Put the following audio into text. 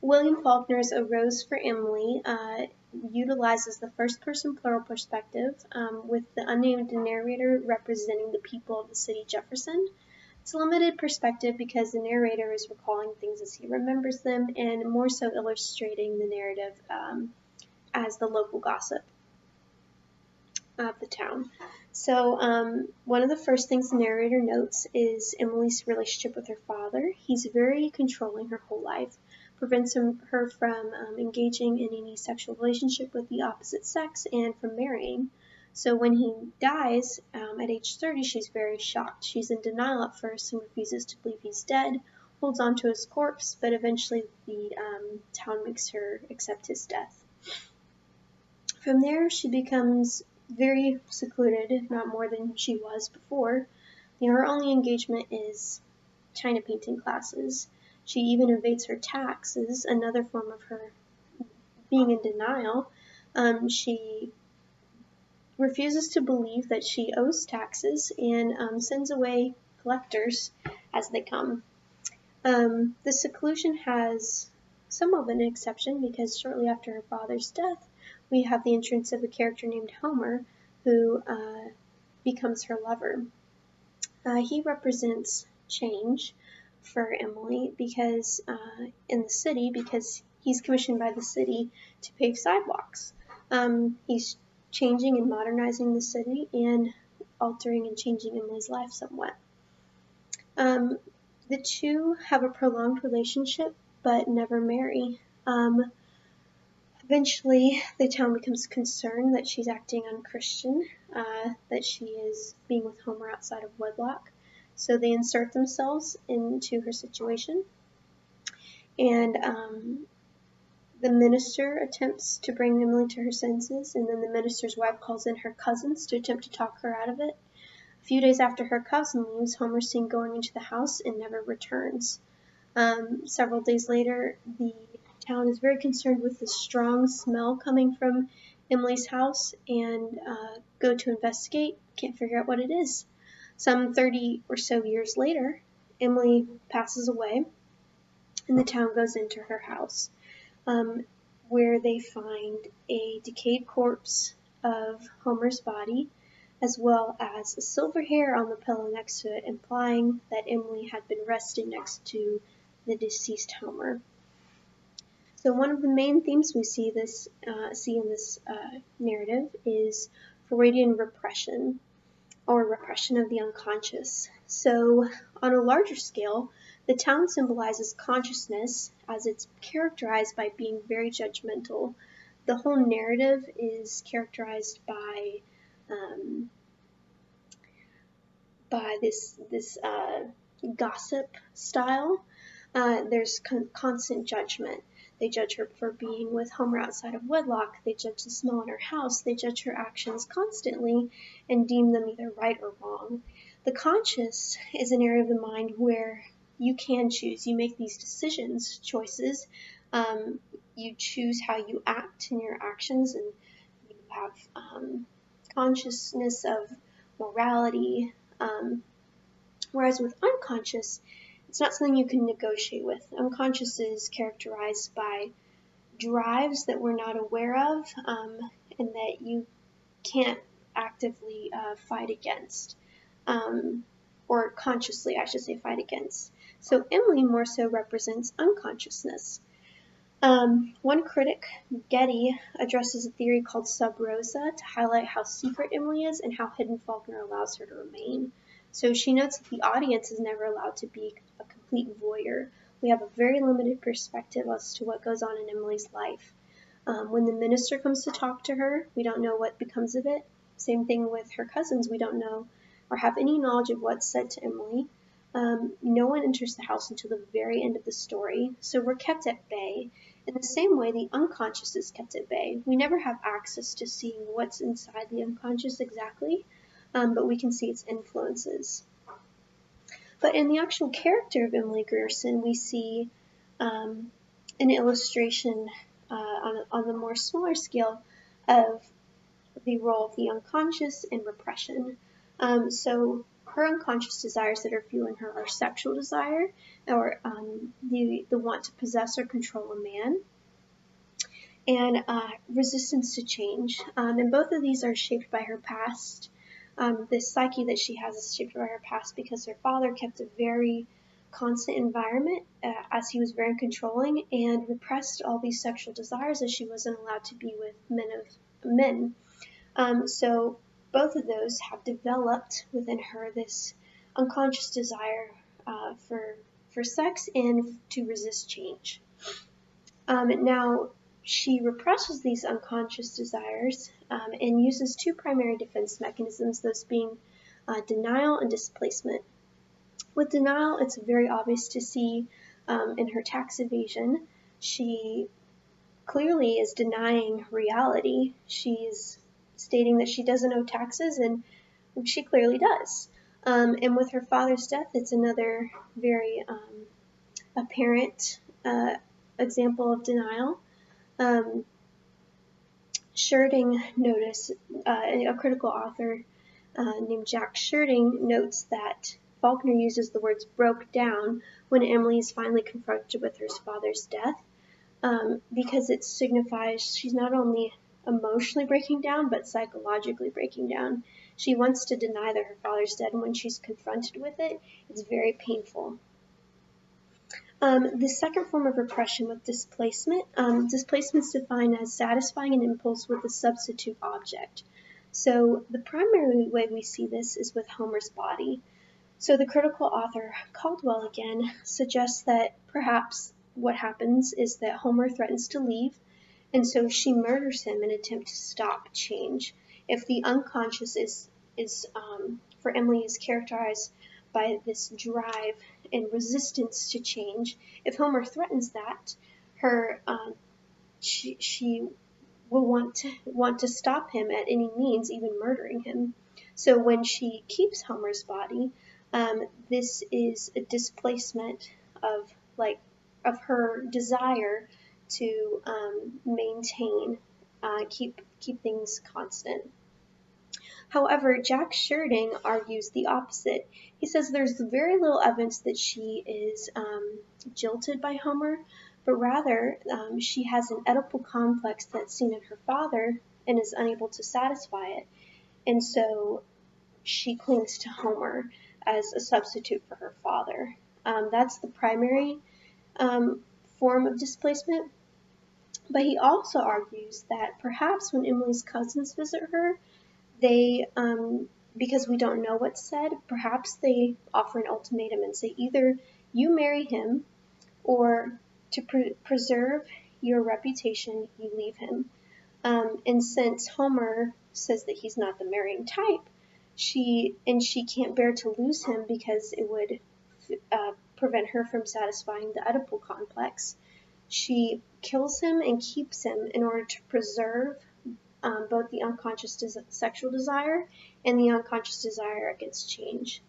William Faulkner's A Rose for Emily utilizes the first-person plural perspective with the unnamed narrator representing the people of the city Jefferson. It's a limited perspective because the narrator is recalling things as he remembers them and more so illustrating the narrative as the local gossip of the town. So one of the first things the narrator notes is Emily's relationship with her father. He's very controlling her whole life, prevents her from engaging in any sexual relationship with the opposite sex and from marrying. So when he dies at age 30, she's very shocked. She's in denial at first and refuses to believe he's dead, holds on to his corpse, but eventually the town makes her accept his death. From there, she becomes very secluded, not more than she was before. Her only engagement is china painting classes. She even evades her taxes, another form of her being in denial. She refuses to believe that she owes taxes and sends away collectors as they come. The seclusion has somewhat of an exception because shortly after her father's death, we have the entrance of a character named Homer who becomes her lover. He represents change for Emily because in the city, because he's commissioned by the city to pave sidewalks. He's changing and modernizing the city and altering and changing Emily's life somewhat. The two have a prolonged relationship but never marry. Eventually, the town becomes concerned that she's acting unchristian, that she is being with Homer outside of wedlock. So they insert themselves into her situation. And the minister attempts to bring Emily to her senses, and then the minister's wife calls in her cousins to attempt to talk her out of it. A few days after her cousin leaves, Homer's seen going into the house and never returns. Several days later, the town is very concerned with the strong smell coming from Emily's house and go to investigate. Can't figure out what it is. Some 30 or so years later, Emily passes away and the town goes into her house where they find a decayed corpse of Homer's body as well as a silver hair on the pillow next to it, implying that Emily had been resting next to the deceased Homer. So one of the main themes we see in this narrative is Freudian repression, or repression of the unconscious. So on a larger scale, the town symbolizes consciousness as it's characterized by being very judgmental. The whole narrative is characterized by this gossip style. There's constant judgment. They judge her for being with Homer outside of wedlock. They judge the smell in her house. They judge her actions constantly and deem them either right or wrong. The conscious is an area of the mind where you can choose. You make these decisions, choices. You choose how you act in your actions, and you have consciousness of morality. Whereas with unconscious, it's not something you can negotiate with. Unconscious is characterized by drives that we're not aware of and that you can't actively fight against, or consciously, I should say, fight against. So Emily more so represents unconsciousness. One critic, Getty, addresses a theory called sub rosa to highlight how secret Emily is and how hidden Faulkner allows her to remain. So she notes that the audience is never allowed to be a complete voyeur. We have a very limited perspective as to what goes on in Emily's life. When the minister comes to talk to her, we don't know what becomes of it. Same thing with her cousins. We don't know or have any knowledge of what's said to Emily. No one enters the house until the very end of the story, so we're kept at bay. In the same way, the unconscious is kept at bay. We never have access to seeing what's inside the unconscious exactly, but we can see its influences. But in the actual character of Emily Grierson, we see an illustration on the more smaller scale of the role of the unconscious in repression. So her unconscious desires that are fueling her are sexual desire, or the want to possess or control a man, and resistance to change. And both of these are shaped by her past. The psyche that she has is shaped by her past because her father kept a very constant environment as he was very controlling and repressed all these sexual desires as she wasn't allowed to be with men. So both of those have developed within her this unconscious desire for sex and to resist change. Now, she represses these unconscious desires and uses two primary defense mechanisms, those being denial and displacement. With denial, it's very obvious to see in her tax evasion. She clearly is denying reality. She's stating that she doesn't owe taxes, and she clearly does. And with her father's death, it's another very apparent example of denial. Scherding noticed, a critical author named Jack Scherding notes that Faulkner uses the words broke down when Emily is finally confronted with her father's death, because it signifies she's not only emotionally breaking down, but psychologically breaking down. She wants to deny that her father's dead, and when she's confronted with it, it's very painful. The second form of repression with displacement. Displacement is defined as satisfying an impulse with a substitute object. So the primary way we see this is with Homer's body. So the critical author Caldwell again suggests that perhaps what happens is that Homer threatens to leave, and so she murders him in an attempt to stop change. If the unconscious is for Emily is characterized by this drive and resistance to change, if Homer threatens that, she will want to stop him at any means, even murdering him. So when she keeps Homer's body, this is a displacement of her desire to maintain, keep things constant. However, Jack Scherding argues the opposite. He says there's very little evidence that she is jilted by Homer, but rather she has an Oedipal complex that's seen in her father and is unable to satisfy it. And so she clings to Homer as a substitute for her father. That's the primary form of displacement. But he also argues that perhaps when Emily's cousins visit her, they, because we don't know what's said, perhaps they offer an ultimatum and say either you marry him, or to preserve your reputation, you leave him. And since Homer says that he's not the marrying type, she can't bear to lose him because it would prevent her from satisfying the Oedipal complex. She kills him and keeps him in order to preserve both the unconscious sexual desire and the unconscious desire against change.